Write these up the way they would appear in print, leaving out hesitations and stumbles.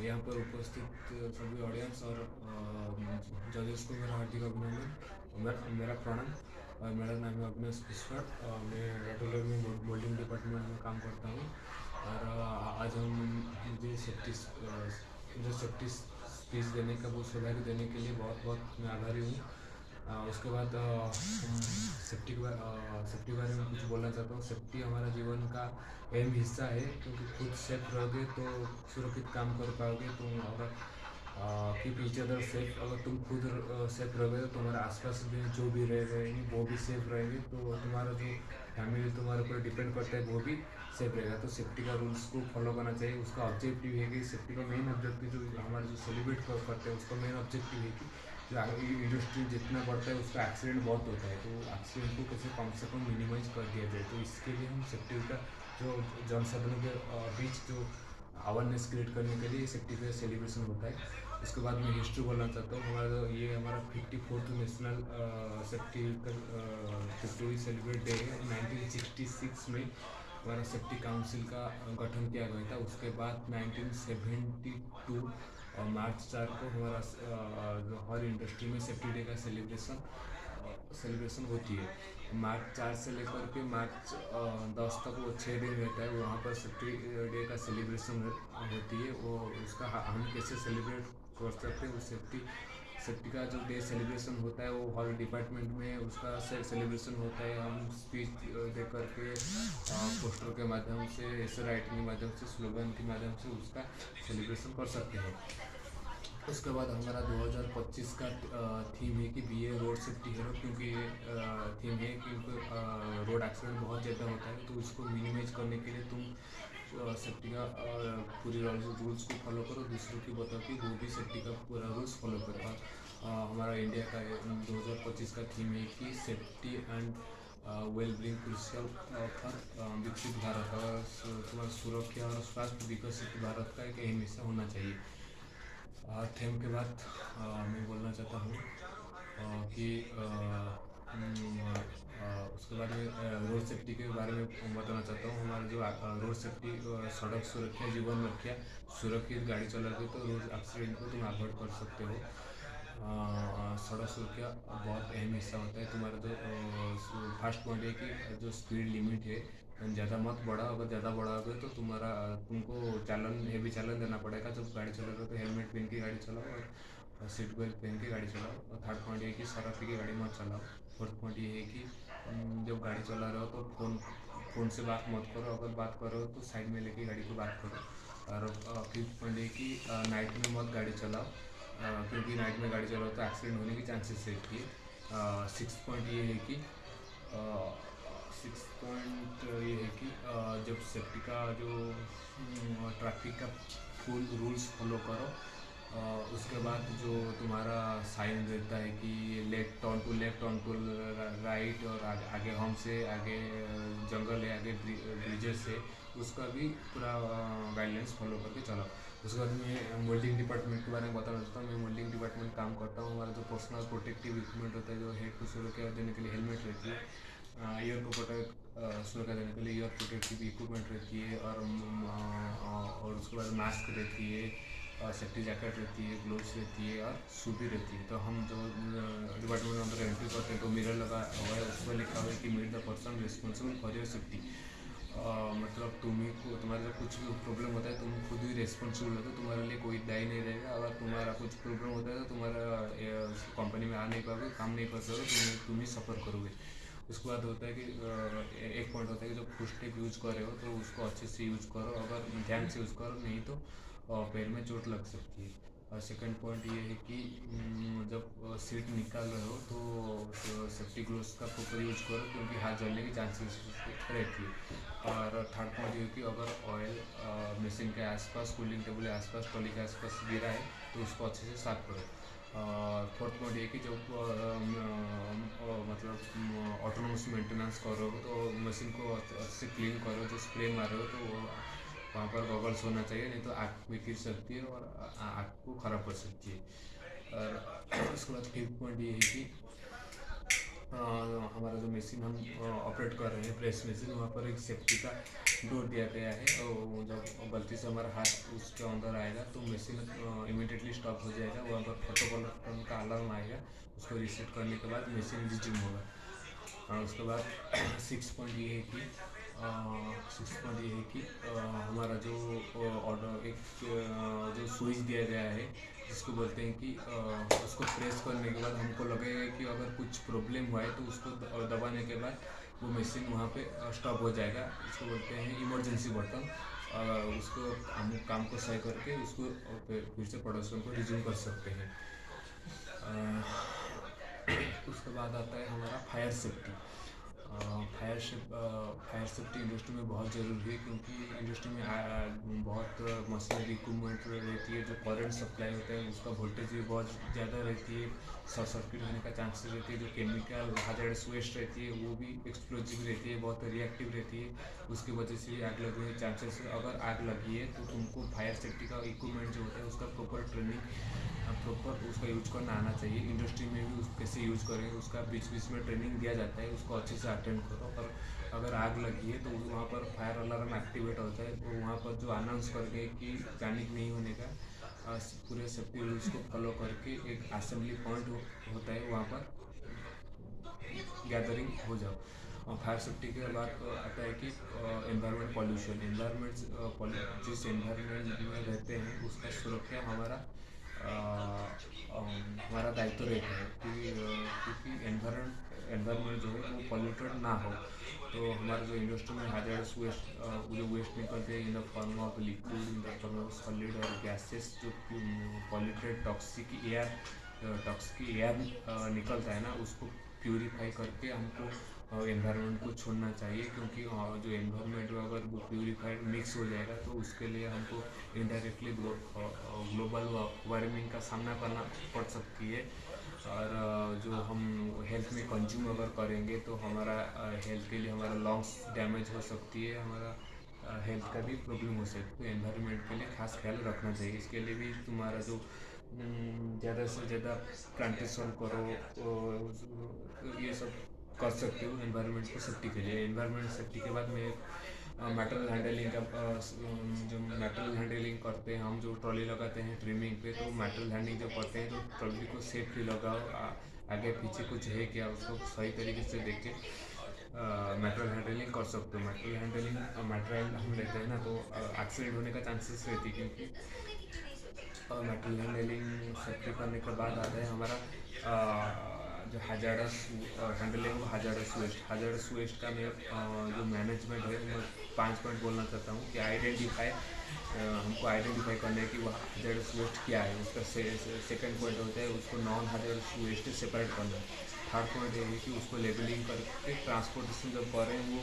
यहाँ पर उपस्थित सभी ऑडियंस और जजेस को मेरा हार्दिक अभिनंदन। मेरा प्रणाम। और मेरा नाम है अग्नेश ईश्वर। मैं रेगुलर में मोल्डिंग डिपार्टमेंट में काम करता हूँ। और आज हम मुझे सेफ्टी स्पीच देने का, वो सौभाग्य देने के लिए बहुत बहुत मैं आभारी हूँ। उसके बाद सेफ्टी के बारे में कुछ बोलना चाहता हूँ। सेफ्टी हमारा जीवन का अहम हिस्सा है, क्योंकि खुद सेफ रहोगे तो सुरक्षित काम कर पाओगे तुम। और कीप ईच अदर सेफ। अगर तुम खुद सेफ रहोगे तो तुम्हारे आसपास भी जो भी रह रहेंगे वो भी सेफ रहेंगे। तो तुम्हारा जो फैमिली तुम्हारे ऊपर डिपेंड करता है वो भी सेफ रहेगा। तो सेफ्टी का रूल्स को फॉलो करना चाहिए। उसका ऑब्जेक्टिव है कि सेफ्टी का मेन ऑब्जेक्टिव जो हमारे जो सेलिब्रेट करते हैं, उसका मेन ऑब्जेक्टिव है कि जो इंडस्ट्री जितना बढ़ता है उसका एक्सीडेंट बहुत होता है। तो एक्सीडेंट को कैसे कम से कम मिनिमाइज कर दिया जाए। तो इसके लिए हम सेफ्टी का जो जनसाधारण के बीच जो अवेयरनेस क्रिएट करने के लिए सेफ्टी का सेलिब्रेशन होता है। उसके बाद मैं हिस्ट्री बोलना चाहता हूँ। हमारा 54th national safety victory celebrate day है। 1966 में हमारा सेफ्टी काउंसिल का गठन किया गया था। उसके बाद 1972 मार्च 4 को हमारा हर इंडस्ट्री में सेफ्टी डे का सेलिब्रेशन होती है। मार्च 4 से लेकर के मार्च 10 तक वो 6 दिन रहता है। वहाँ पर सेफ्टी डे का सेलिब्रेशन होती है। वो उसका हम कैसे सेलिब्रेट कर सकते हैं। उस सेफ्टी का जो डे सेलिब्रेशन होता है वो हर डिपार्टमेंट में उसका सेलिब्रेशन होता है। हम स्पीच दे करके, पोस्टर के माध्यम से, ऐसे राइटिंग के माध्यम से, स्लोगन के माध्यम से उसका सेलिब्रेशन कर सकते हैं। उसके बाद हमारा 2025 का थीम है कि बी ए रोड सेफ्टी हीरो। क्योंकि थीम है क्योंकि रोड एक्सीडेंट बहुत ज़्यादा होता है। तो इसको मिनिमाइज करने के लिए तुम सेफ्टी का पूरी रूल्स को फॉलो करो, दूसरों की बताओ कि वो भी सेफ्टी का पूरा रूल्स फॉलो करो। हमारा इंडिया का 2025 का थीम है कि safety and well being crucial for विकसित भारत। और तुम्हारा सुरक्षा और स्वास्थ्य विकसित भारत का एक अहम हिस्सा होना चाहिए। थीम के बाद मैं बोलना चाहता हूँ कि उसके बारे में रोड सेफ्टी के बारे में बताना चाहता हूँ। हमारा जो रोड सेफ्टी, सड़क सुरक्षा जीवन रक्षा, सुरक्षित गाड़ी चलाते तो रोड एक्सीडेंट को तुम अवॉइड कर सकते हो। सड़क सुरक्षा बहुत अहम हिस्सा होता है। तुम्हारा जो फर्स्ट पॉइंट है कि जो स्पीड लिमिट है ज़्यादा मत बढ़ाओ। अगर ज़्यादा बढ़ाओगे तो तुमको हेवी चालन देना पड़ेगा। जब गाड़ी चला रहे हो तो हेलमेट पहन के गाड़ी चलाओ और सीट बेल्ट पहन के गाड़ी चलाओ। और थर्ड पॉइंट ये कि शराब पी के गाड़ी मत चलाओ। फोर्थ पॉइंट ये है कि जब गाड़ी चला रहे हो तो फ़ोन से बात मत करो। अगर बात करो तो साइड में लेके गाड़ी को बात करो। और फिफ्थ पॉइंट ये कि नाइट में मत गाड़ी चलाओ, क्योंकि नाइट में गाड़ी चलाओ तो एक्सीडेंट होने की चांसेस रहती है। सिक्स पॉइंट ये है कि जब सेफ्टी का जो ट्रैफिक का फुल रूल्स फॉलो करो। उसके बाद जो तुम्हारा साइन रहता है कि लेफ्ट ऑन टू राइट, और आगे हम से, आगे जंगल है, आगे ब्रिजेस है, उसका भी पूरा गाइडलाइंस फॉलो करके चलाओ। उसके बाद मैं मोल्डिंग डिपार्टमेंट के बारे में बताना चाहता हूँ। मैं मोल्डिंग डिपार्टमेंट काम करता हूँ। हमारा जो पर्सनल प्रोटेक्टिव इक्विपमेंट होता है, जो हेड को सुरक्षा देने के लिए हेलमेट रहती है, ईयर को सुरक्षा देने के लिए ईयर प्रोटेक्टिव इक्विपमेंट रहती है, और उसके बाद मास्क रहती है, सेफ्टी जैकेट रहती है, ग्लोव्स रहती है, और शू भी रहती है। तो हम जो डिपार्टमेंट में अंदर एंट्री करते हैं तो मिरर लगा हुआ है, उस पर लिखा हुआ है कि meet the person responsible for your safety. मतलब तुम्हारे जब कुछ भी प्रॉब्लम होता है तुम खुद ही रिस्पॉन्सिबल होते हो। तुम्हारे लिए कोई दायी नहीं रहेगा। अगर तुम्हारा कुछ प्रॉब्लम होता है तो तुम्हारा कंपनी में आ नहीं पाओगे, काम नहीं कर सकते, तुम ही सफ़र करोगे। उसके बाद होता है कि एक पॉइंट होता है कि जब फुट स्टेप यूज़ कर रहे हो तो उसको अच्छे से यूज़ करो। अगर ध्यान से यूज़ करो, नहीं तो पैर में चोट लग सकती है। और सेकंड पॉइंट ये है कि जब सीट निकाल रहे हो तो सेफ्टी ग्लोव्स का प्रॉपर यूज़ करो, क्योंकि हाथ जलने की चांसेस रहती है। और थर्ड पॉइंट ये कि अगर ऑयल मशीन के आसपास, कूलिंग टेबल के आसपास, ट्रॉली के आसपास गिरा है तो उसको अच्छे से साफ करो। फोर्थ पॉइंट ये कि जब मतलब ऑटोनोमस मेंटेनेंस कर रहे हो तो मशीन को अच्छे से क्लीन करो। जो स्प्रे मार रहे हो तो वहाँ पर गॉगल्स होना चाहिए, नहीं तो आँख में गिर सकती है और आँख को ख़राब कर सकती है। और उसके बाद फिफ्थ पॉइंट ये है कि हमारा जो मशीन हम ऑपरेट कर रहे हैं प्रेस मशीन, वहाँ पर एक सेफ्टी का डोर दिया गया है, और जब गलती से हमारा हाथ उसके अंदर आएगा तो मशीन इमीडिएटली स्टॉप हो जाएगा। वहाँ पर फोटो का अलार्म आएगा, उसको रीसेट करने के बाद मशीन रिज्यूम होगा। उसके बाद सिक्स पॉइंट ये है कि हमारा जो ऑर्डर एक जो स्विच दिया गया है, जिसको बोलते हैं कि उसको प्रेस करने के बाद हमको लगेगा कि अगर कुछ प्रॉब्लम हुआ है तो उसको दबाने के बाद वो मशीन वहाँ पे स्टॉप हो जाएगा। इसको बोलते हैं इमरजेंसी बटन। उसको हम काम को सही करके उसको फिर से प्रोडक्शन को रिज्यूम कर सकते हैं। उसके बाद आता है हमारा fire safety. Fire safety industry में बहुत ज़रूरी है, क्योंकि इंडस्ट्री में बहुत मशीनरी इक्विपमेंट रहती है। जो करंट सप्लाई होता है उसका वोल्टेज भी बहुत ज़्यादा रहती है, शॉर्ट सर्किट होने का चांसेस रहती है। जो केमिकल hazardous वेस्ट रहती है वो भी एक्सप्लोजिव रहती है, बहुत रिएक्टिव रहती है, उसकी वजह से आग लगने के चांसेस। अगर आग लगी है तो तुमको फायर सेफ्टी का इक्विपमेंट जो होता है उसका प्रॉपर उसका यूज करना आना चाहिए। इंडस्ट्री में भी उस कैसे यूज करें उसका बीच बीच में ट्रेनिंग दिया जाता है, उसको अच्छे से अटेंड करो। पर अगर आग लगी है तो वहाँ पर फायर अलार्म एक्टिवेट होता है, तो वहाँ पर जो अनाउंस करके कि पैनिक नहीं होने का, पूरे सेफ्टी रूल्स को फॉलो करके एक असेंबली पॉइंट होता है, वहाँ पर गैदरिंग हो जाओ। और फायर सेफ्टी के बाद आता है कि एनवायरनमेंट पॉल्यूशन। जिस एनवायरनमेंट में रहते हैं उसका सुरक्षा हमारा दायित्व रहता है, क्योंकि एनवायरनमेंट जो है वो पॉल्यूटेड ना हो। तो हमारा जो इंडस्ट्री में hazardous वेस्ट जो वेस्ट निकलते हैं in the form of liquid, in the form of solid और गैसेस, जो पॉल्यूटेड टॉक्सिक एयर निकलता है ना, उसको प्यूरीफाई करके हमको एनवायरनमेंट को छोड़ना चाहिए। क्योंकि जो एनवायरनमेंट में अगर वो प्यूरीफाइड मिक्स हो जाएगा तो उसके लिए हमको इनडायरेक्टली ग्लोबल वार्मिंग का सामना करना पड़ सकती है। और जो हम हेल्थ में कंज्यूम अगर करेंगे तो हमारा हेल्थ के लिए हमारा लंग्स डैमेज हो सकती है, हमारा हेल्थ का भी प्रॉब्लम हो सकती है। तो एनवायरनमेंट के लिए खास ख्याल रखना चाहिए। इसके लिए भी तुम्हारा जो ज़्यादा से ज़्यादा प्लांटेशन करो, ये सब कर सकते हो एनवायरनमेंट की सेफ्टी के लिए। एनवायरनमेंट सेफ्टी के बाद में मेटल हैंडलिंग का जो मेटल हैंडलिंग करते हैं हम, जो ट्रॉली लगाते हैं ट्रिमिंग पे, तो मेटल हैंडलिंग जब करते हैं तो ट्रॉली को सेफ्टी लगाओ, आगे पीछे कुछ है क्या उसको सही तरीके से देख के मेटल हैंडलिंग कर सकते हो। मेटेरियल हम लेते हैं ना तो एक्सीडेंट होने का चांसेस रहती है, क्योंकि मेटल हैंडलिंग सेफ्टी करने के बाद आता है हमारा जो hazardous हैंडलिंग hazardous वेस्ट का मैं जो मैनेजमेंट है, मैं 5 पॉइंट बोलना चाहता हूँ कि हमको आइडेंटिफाई करना है कि वो hazardous वेस्ट क्या है। उसका सेकंड पॉइंट होता है उसको नॉन hazardous वेस्ट से सेपरेट करना। थर्ड पॉइंट ये है कि उसको लेबलिंग करके ट्रांसपोर्टेशन जब करें वो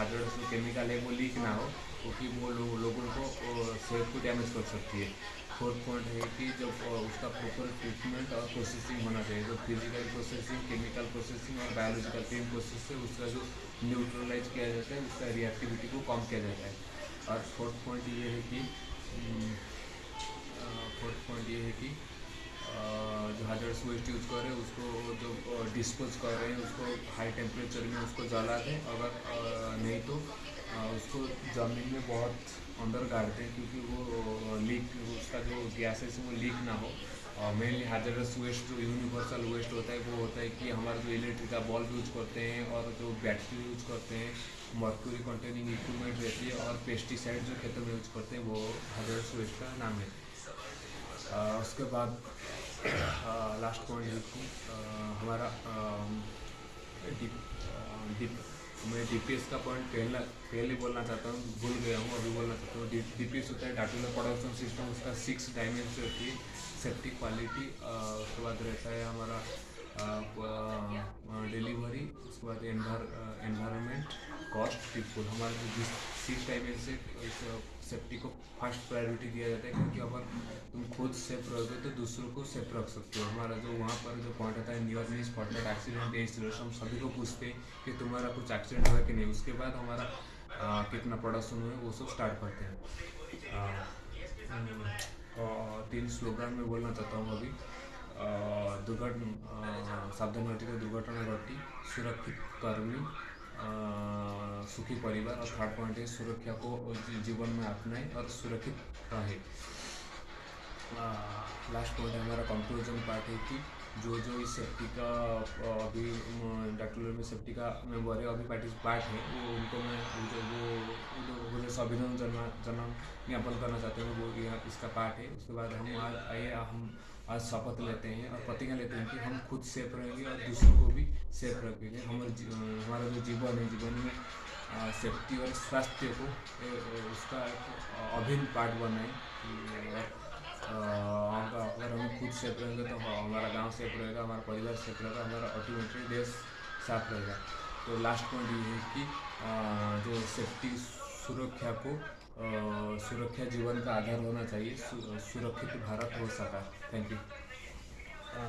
hazardous जो केमिकल है वो लीक ना हो, क्योंकि वो लोगों को सेहत को डैमेज कर सकती है। फोर्थ पॉइंट है कि जब उसका प्रॉपर ट्रीटमेंट और प्रोसेसिंग होना चाहिए, जो फिजिकल प्रोसेसिंग, केमिकल प्रोसेसिंग और बायोलॉजिकल 3 प्रोसेस से उसका जो न्यूट्रलाइज किया जाता है, उसका रिएक्टिविटी को कम किया जाता है। और फोर्थ पॉइंट ये है कि जो hazardous वेस्ट यूज कर रहे हैं उसको जो डिस्पोज कर रहे हैं उसको हाई टेम्परेचर में उसको जला दें। अगर नहीं तो उसको ज़मीन में बहुत अंदर गाड़ दें, क्योंकि वो उसका जो गैसेस है वो लीक ना हो। मेनली hazardous वेस्ट जो यूनिवर्सल वेस्ट होता है वो होता है कि हमारा जो इलेक्ट्रिक का बल्ब यूज करते हैं और जो बैटरी यूज करते हैं, मर्क्यूरी कंटेनिंग इक्विपमेंट रहती है, और पेस्टिसाइड जो खेतों में यूज करते हैं, वो hazardous वेस्ट का नाम है। उसके बाद लास्ट पॉइंट है कि हमारा मैं DPS का पॉइंट पहले बोलना चाहता हूँ, भूल गया हूँ, अभी बोलना चाहता हूँ। DPS होता है डाटा प्रोडक्शन सिस्टम, उसका 6 डायमेंशन होती है, सेफ्टी, क्वालिटी, उसके बाद रहता है हमारा डिलीवरी, उसके बाद एनवायरनमेंट, कॉस्ट, पीपल। हमारे जिस 6 डायमेंशन से सेफ्टी को फर्स्ट प्रायोरिटी दिया जाता है, क्योंकि अगर तुम खुद सेफ रहोगे तो दूसरों को सेफ रख सकते हो। हमारा जो वहाँ पर जो पॉइंट आता है near miss spotted accident installation, हम सभी को पूछते हैं कि तुम्हारा कुछ एक्सीडेंट हुआ कि नहीं। उसके बाद हमारा कितना प्रोडक्शन हुआ वो सब स्टार्ट करते हैं। 3 स्लोगन में बोलना चाहता हूँ अभी। सावधानी घटी दुर्घटना घटी, सुरक्षित कर्मी, सुखी परिवार। और थर्ड पॉइंट है सुरक्षा को जीवन में अपनाएं और सुरक्षित रहे। लास्ट पॉइंट हमारा कंक्लूजन पार्ट है कि जो इस सेफ्टी का अभी डॉक्टर में सेफ्टी का मेंबर है, अभी पार्ट है, वो उनको मैं वो जो अभिनंदन ज्ञापन करना चाहते हैं, वो यहाँ इसका पार्ट है। उसके बाद हम आज शपथ लेते हैं और प्रतिज्ञा लेते हैं कि हम खुद सेफ रहेंगे और दूसरों को भी सेफ रखेंगे। हमारा जो जीवन में सेफ्टी और स्वास्थ्य को उसका एक अभिन्न पार्ट बनाए। अगर हम खुद सेफ रहेंगे तो हमारा गांव सेफ रहेगा, हमारा परिवार सेफ रहेगा, हमारा अल्टीमेटली देश साफ रहेगा। तो लास्ट पॉइंट ये है कि जो सेफ्टी सुरक्षा जीवन का आधार होना चाहिए। सुरक्षित भारत हो सका। Thank you.